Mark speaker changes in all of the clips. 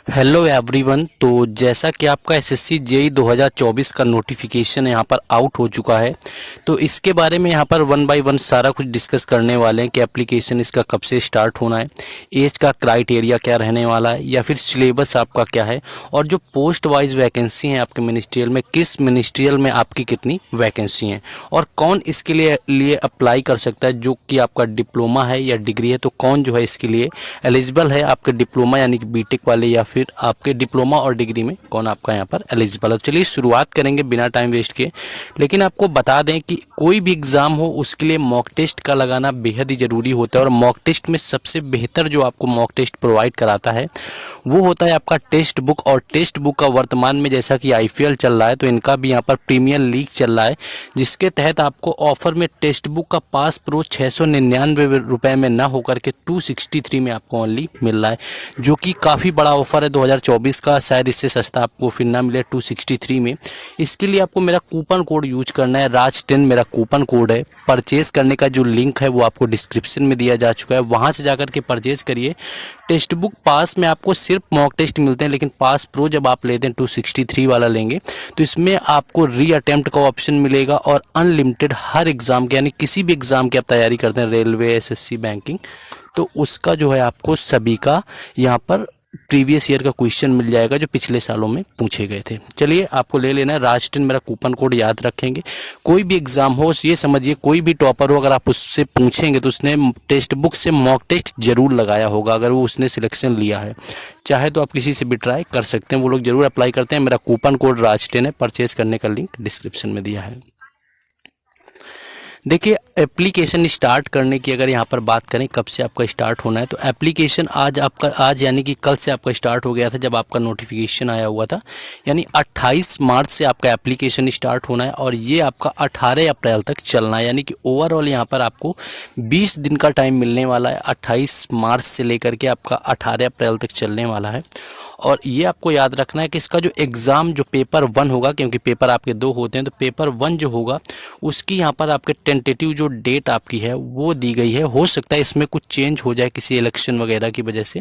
Speaker 1: Hello everyone. तो जैसा कि आपका एसएससी जेई 2024 का नोटिफिकेशन यहाँ पर आउट हो चुका है, तो इसके बारे में यहाँ पर वन बाय वन सारा कुछ डिस्कस करने वाले हैं कि एप्लीकेशन इसका कब से स्टार्ट होना है, एज का क्राइटेरिया क्या रहने वाला है या फिर सिलेबस आपका क्या है, और जो पोस्ट वाइज वैकेंसी हैं आपके मिनिस्ट्रियल में, किस मिनिस्ट्रियल में आपकी कितनी वैकेंसी हैं और कौन इसके लिए अप्लाई कर सकता है। जो कि आपका डिप्लोमा है या डिग्री है तो कौन जो है इसके लिए एलिजिबल है, आपके डिप्लोमा यानी कि बीटेक वाले या फिर आपके डिप्लोमा और डिग्री में कौन आपका यहाँ पर एलिजिबल है। चलिए शुरुआत करेंगे बिना टाइम वेस्ट किए। लेकिन आपको बता दें कि कोई भी एग्ज़ाम हो उसके लिए मॉक टेस्ट का लगाना बेहद ही ज़रूरी होता है, और मॉक टेस्ट में सबसे बेहतर जो आपको मॉक टेस्ट प्रोवाइड कराता है वो होता है आपका टेस्ट बुक। और टेस्ट बुक का वर्तमान में जैसा कि आईपीएल चल रहा है तो इनका भी यहाँ पर प्रीमियर लीग चल रहा है, जिसके तहत आपको ऑफर में टेक्स्ट बुक का पास प्रो 699 रुपये में ना होकर के 263 में आपको ओनली मिल रहा है, जो कि काफ़ी बड़ा ऑफर है 2024 का। शायद इससे सस्ता आपको फिर ना मिले 263 में। इसके लिए आपको मेरा कूपन कोड यूज करना है, राज10 मेरा कूपन कोड है। परचेज करने का जो लिंक है वो आपको डिस्क्रिप्शन में दिया जा चुका है, वहाँ से जाकर के परचेज करिए। टेक्स्ट बुक पास में आपको सिर्फ मॉक टेस्ट मिलते हैं, लेकिन पास प्रो जब आप लेते हैं 263 वाला लेंगे तो इसमें आपको री अटेम्प्ट का ऑप्शन मिलेगा, और अनलिमिटेड हर एग्ज़ाम के यानी किसी भी एग्ज़ाम की आप तैयारी करते हैं, रेलवे, एसएससी, बैंकिंग, तो उसका जो है आपको सभी का यहाँ पर प्रीवियस ईयर का क्वेश्चन मिल जाएगा जो पिछले सालों में पूछे गए थे। चलिए आपको ले लेना है राज10 मेरा कूपन कोड याद रखेंगे। कोई भी एग्जाम हो, ये समझिए कोई भी टॉपर हो, अगर आप उससे पूछेंगे तो उसने टेक्स्ट बुक से मॉक टेस्ट जरूर लगाया होगा अगर वो उसने सिलेक्शन लिया है। चाहे तो आप किसी से भी ट्राई कर सकते हैं, वो लोग जरूर अप्लाई करते हैं। मेरा कूपन कोड राज10 है, परचेज करने का लिंक डिस्क्रिप्शन में दिया है। देखिए एप्लीकेशन स्टार्ट करने की अगर यहाँ पर बात करें कब से आपका स्टार्ट होना है, तो एप्लीकेशन आज यानी कि कल से आपका स्टार्ट हो गया था जब आपका नोटिफिकेशन आया हुआ था। यानी 28 मार्च से आपका एप्लीकेशन स्टार्ट होना है और ये आपका 18 अप्रैल तक चलना है। यानी कि ओवरऑल यहाँ पर आपको 20 दिन का टाइम मिलने वाला है, 28 मार्च से लेकर के आपका 18 अप्रैल तक चलने वाला है। और ये आपको याद रखना है कि इसका जो एग्ज़ाम जो पेपर 1 होगा, क्योंकि पेपर आपके 2 होते हैं, तो पेपर 1 जो होगा उसकी यहाँ पर आपके टेंटेटिव जो डेट आपकी है वो दी गई है। हो सकता है इसमें कुछ चेंज हो जाए किसी इलेक्शन वगैरह की वजह से,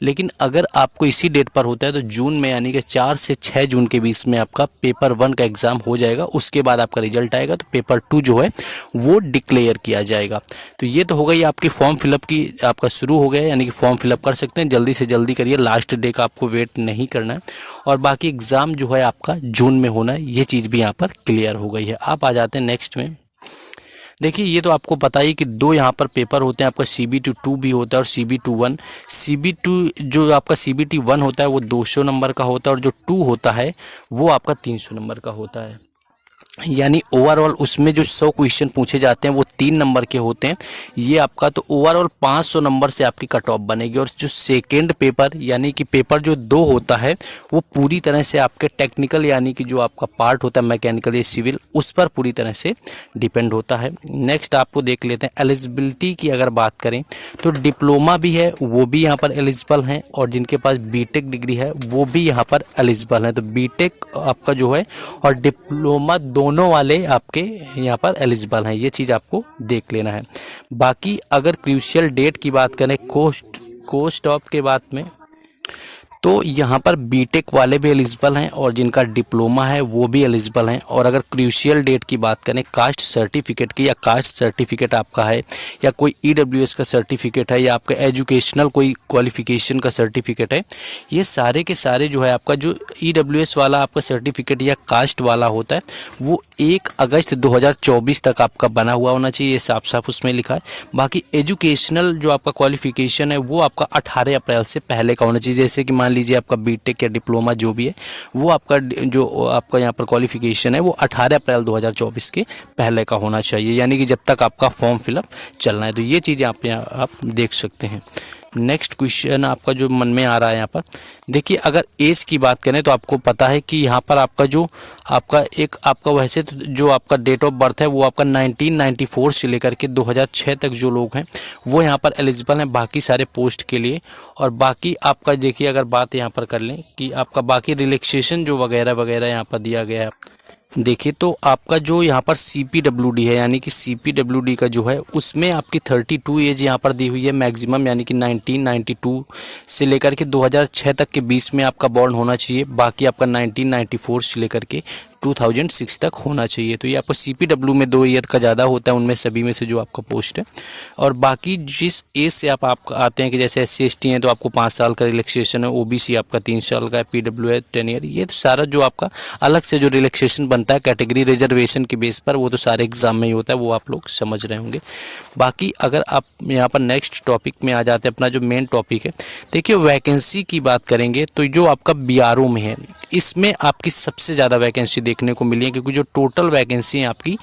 Speaker 1: लेकिन अगर आपको इसी डेट पर होता है तो जून में यानी कि 4 से 6 जून के बीच में आपका पेपर 1 का एग्ज़ाम हो जाएगा। उसके बाद आपका रिजल्ट आएगा तो पेपर 2 जो है वो डिक्लेयर किया जाएगा। तो ये तो हो गई आपकी फॉर्म फिलअप की, आपका शुरू हो गया, यानी कि फॉर्म फिलअप कर सकते हैं। जल्दी से जल्दी करिए, लास्ट डे का आपको वेट नहीं करना है। और बाकी एग्ज़ाम जो है आपका जून में होना है, ये चीज़ भी यहाँ पर क्लियर हो गई है। आप आ जाते हैं नेक्स्ट में। देखिए ये तो आपको पता ही कि 2 यहाँ पर पेपर होते हैं, आपका CBT2 भी होता है और CBT1। CBT जो आपका CBT1 होता है वो 200 नंबर का होता है, और जो 2 होता है वो आपका 300 नंबर का होता है। यानी ओवरऑल उसमें जो 100 क्वेश्चन पूछे जाते हैं वो 3 नंबर के होते हैं। ये आपका तो ओवरऑल 500 नंबर से आपकी कट ऑफ बनेगी। और जो सेकेंड पेपर यानी कि पेपर जो 2 होता है वो पूरी तरह से आपके टेक्निकल यानी कि जो आपका पार्ट होता है मैकेनिकल या सिविल, उस पर पूरी तरह से डिपेंड होता है। नेक्स्ट आपको देख लेते हैं एलिजिबिलिटी की अगर बात करें तो डिप्लोमा भी है वो भी यहाँ पर एलिजिबल हैं, और जिनके पास बीटेक डिग्री है वो भी यहाँ पर एलिजिबल हैं। तो बीटेक आपका जो है और डिप्लोमा दोनों वाले आपके यहाँ पर एलिजिबल हैं, ये चीज़ आपको देख लेना है। बाकी अगर क्रूशियल डेट की बात करें कोस्ट ऑफ के बात में, तो यहाँ पर बीटेक वाले भी एलिजिबल हैं और जिनका डिप्लोमा है वो भी एलिजिबल हैं। और अगर क्रूशियल डेट की बात करें कास्ट सर्टिफिकेट की, या कास्ट सर्टिफिकेट आपका है या कोई ईडब्ल्यूएस का सर्टिफिकेट है या आपका एजुकेशनल कोई क्वालिफिकेशन का सर्टिफिकेट है, ये सारे के सारे जो है आपका जो ईडब्ल्यूएस वाला आपका सर्टिफिकेट या कास्ट वाला होता है वो 1 अगस्त 2024 तक आपका बना हुआ होना चाहिए, ये साफ साफ उसमें लिखा है। बाकी एजुकेशनल जो आपका क्वालिफिकेशन है वो आपका 18 अप्रैल से पहले का होना चाहिए। जैसे कि मान लीजिए आपका बीटेक या डिप्लोमा जो भी है वो आपका जो आपका यहाँ पर क्वालिफिकेशन है वो 18 अप्रैल 2024 के पहले का होना चाहिए, यानी कि जब तक आपका फॉर्म फिलअप चलना है। तो ये चीज़ें आप देख सकते हैं। नेक्स्ट क्वेश्चन आपका जो मन में आ रहा है यहाँ पर, देखिए अगर एज की बात करें तो आपको पता है कि यहाँ पर आपका जो आपका वैसे तो जो आपका डेट ऑफ बर्थ है वो आपका 1994 से लेकर के 2006 तक जो लोग हैं वो यहाँ पर एलिजिबल हैं बाकी सारे पोस्ट के लिए। और बाकी आपका देखिए अगर बात यहाँ पर कर लें कि आपका बाकी रिलैक्सेशन जो वगैरह वगैरह यहाँ पर दिया गया है, देखिए तो आपका जो यहाँ पर CPWD है यानी कि CPWD का जो है उसमें आपकी 32 एज यहाँ पर दी हुई है मैक्सिमम, यानी कि 1992 से लेकर के 2006 तक के बीच में आपका बॉर्न होना चाहिए। बाकी आपका 1994 से लेकर के 2006 तक होना चाहिए। तो ये आपको CPW में 2 ईयर का ज़्यादा होता है उनमें सभी में से जो आपका पोस्ट है। और बाकी जिस एज से आप आते हैं कि जैसे SC/ST हैं तो आपको 5 साल का रिलैक्सेशन है, OBC आपका 3 साल का है, PW है 10 ईयर। ये तो सारा जो आपका अलग से जो रिलैक्सेशन बनता है कैटेगरी रिजर्वेशन के बेस पर, वो तो सारे एग्जाम में ही होता है, वो आप लोग समझ रहे होंगे। बाकी अगर आप यहाँ पर नेक्स्ट टॉपिक में आ जाते हैं, अपना जो मेन टॉपिक है, देखिए वैकेंसी की बात करेंगे तो जो आपका BRO में है इसमें आपकी सबसे ज़्यादा वैकेंसी देखने को मिली है, क्योंकि जो टोटल वैकेंसी है आपकी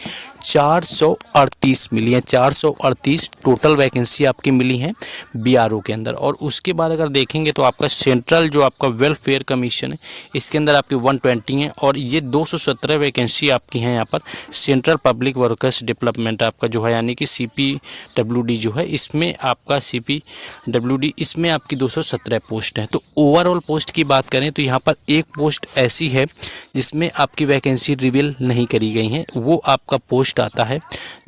Speaker 1: 438 मिली है। 438 टोटल वैकेंसी आपकी मिली हैं BRO के अंदर। और उसके बाद अगर देखेंगे तो आपका सेंट्रल जो आपका वेलफेयर कमीशन है इसके अंदर आपकी 120 है। और ये 217 वैकेंसी आपकी हैं यहाँ पर सेंट्रल पब्लिक वर्कर्स डेवलपमेंट आपका जो है, यानी कि CPWD जो है इसमें आपका CPWD इसमें आपकी 217 पोस्ट है। तो ओवरऑल पोस्ट की बात करें तो यहाँ पर एक पोस्ट ऐसी है जिसमें आपकी वैकेंसी रिवील नहीं करी गई है, वो आपका पोस्ट आता है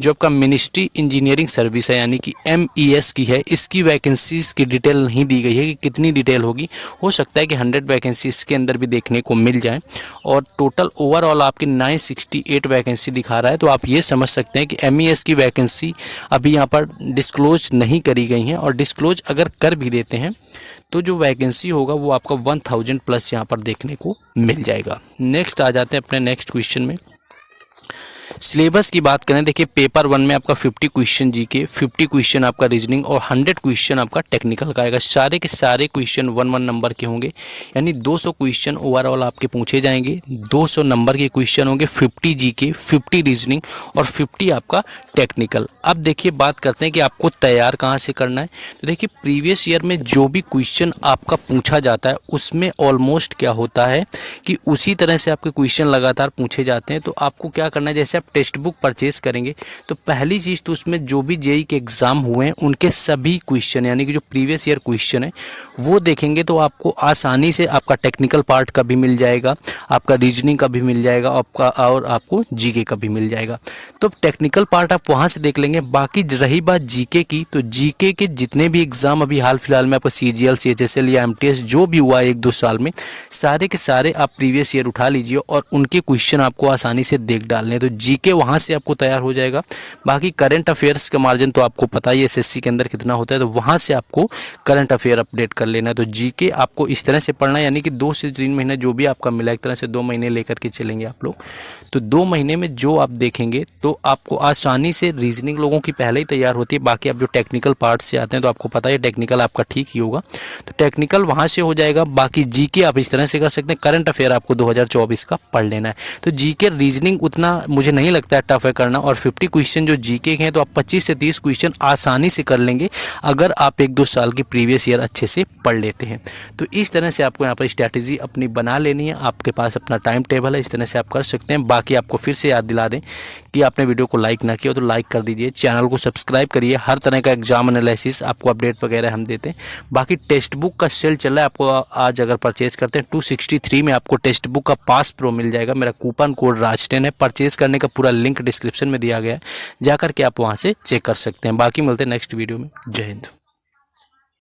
Speaker 1: जो आपका मिनिस्ट्री इंजीनियरिंग सर्विस है यानी कि MES की है। इसकी वैकेंसीज की डिटेल नहीं दी गई है कि कितनी डिटेल होगी, हो सकता है कि 100 वैकेंसी इसके अंदर भी देखने को मिल जाए। और टोटल ओवरऑल आपकी 968 वैकेंसी दिखा रहा है। तो आप ये समझ सकते हैं कि MES की वैकेंसी अभी यहाँ पर डिस्क्लोज नहीं करी गई हैं, और डिस्क्लोज अगर कर भी देते हैं तो जो वैकेंसी होगा वो आपका 1000 प्लस यहाँ पर देखने को मिल जाएगा। नेक्स्ट आ जाते हैं अपने नेक्स्ट क्वेश्चन में। सिलेबस की बात करें, देखिए पेपर 1 में आपका 50 क्वेश्चन GK, 50 क्वेश्चन आपका रीजनिंग और 100 क्वेश्चन आपका टेक्निकल का आएगा। सारे के सारे क्वेश्चन 1 नंबर के होंगे, यानी 200 क्वेश्चन ओवरऑल आपके पूछे जाएंगे। 200 नंबर के क्वेश्चन होंगे, 50 GK, 50 रीजनिंग और 50 आपका टेक्निकल। अब देखिए बात करते हैं कि आपको तैयार कहाँ से करना है। तो देखिए प्रीवियस ईयर में जो भी क्वेश्चन आपका पूछा जाता है उसमें ऑलमोस्ट क्या होता है कि उसी तरह से आपके क्वेश्चन लगातार पूछे जाते हैं। तो आपको क्या करना है, जैसे आप टेक्स्ट बुक परचेज करेंगे तो पहली चीज़ तो उसमें जो भी JEE के एग्ज़ाम हुए हैं उनके सभी क्वेश्चन यानी कि जो प्रीवियस ईयर क्वेश्चन है वो देखेंगे तो आपको आसानी से आपका टेक्निकल पार्ट का भी मिल जाएगा, आपका रीजनिंग का भी मिल जाएगा, आपका और आपको GK का भी मिल जाएगा। तो टेक्निकल पार्ट आप वहाँ से देख लेंगे। बाकी रही बात GK की, तो GK के जितने भी एग्ज़ाम अभी हाल फिलहाल में आपका CGL, CHSL या MTS जो भी हुआ है 1-2 साल में, सारे के सारे आप प्रीवियस ईयर उठा लीजिए और उनके क्वेश्चन आपको आसानी से देख डालने। तो GK वहाँ से आपको तैयार हो जाएगा। बाकी करंट अफेयर्स का मार्जिन तो आपको पता ही है SSC के अंदर कितना होता है, तो वहाँ से आपको करंट अफेयर अपडेट कर लेना है। तो GK आपको इस तरह से पढ़ना है, यानी कि 2 से 3 महीने जो भी आपका मिला, एक तरह से 2 महीने लेकर के चलेंगे आप लोग। तो 2 महीने में जो आप देखेंगे तो आपको आसानी से रीजनिंग लोगों की पहले ही तैयार होती है। बाकी आप जो टेक्निकल पार्ट से आते हैं तो आपको पता है टेक्निकल आपका ठीक ही होगा, तो टेक्निकल वहाँ से हो जाएगा। बाकी GK आप इस तरह से कर सकते हैं, करंट अफेयर आपको 2024 का पढ़ लेना है। तो GK रीजनिंग उतना मुझे नहीं लगता है टफ है करना, और 50 क्वेश्चन जो GK के हैं तो आप 25 से 30 क्वेश्चन आसानी से कर लेंगे अगर आप 1-2 साल की प्रीवियस ईयर अच्छे से पढ़ लेते हैं। तो इस तरह से आपको यहाँ पर स्ट्रैटेजी अपनी बना लेनी है, आपके पास अपना टाइम टेबल है, इस तरह से आप कर सकते हैं। बाकी आपको फिर से याद दिला दें कि आपने वीडियो को लाइक ना किया तो लाइक कर दीजिए, चैनल को सब्सक्राइब करिए, हर तरह का एग्जाम एनालिसिस आपको अपडेट वगैरह हम देते हैं। बाकी टेक्स्ट बुक का सेल चल रहा है, आपको आज अगर परचेज करते हैं 263 में आपको टेक्स्ट बुक का पास प्रो मिल जाएगा। मेरा कूपन कोड राज10 है, परचेज करने का पूरा लिंक डिस्क्रिप्शन में दिया गया है, जाकर के आप वहाँ से चेक कर सकते हैं। बाकी मिलते हैं नेक्स्ट वीडियो में। जय हिंद।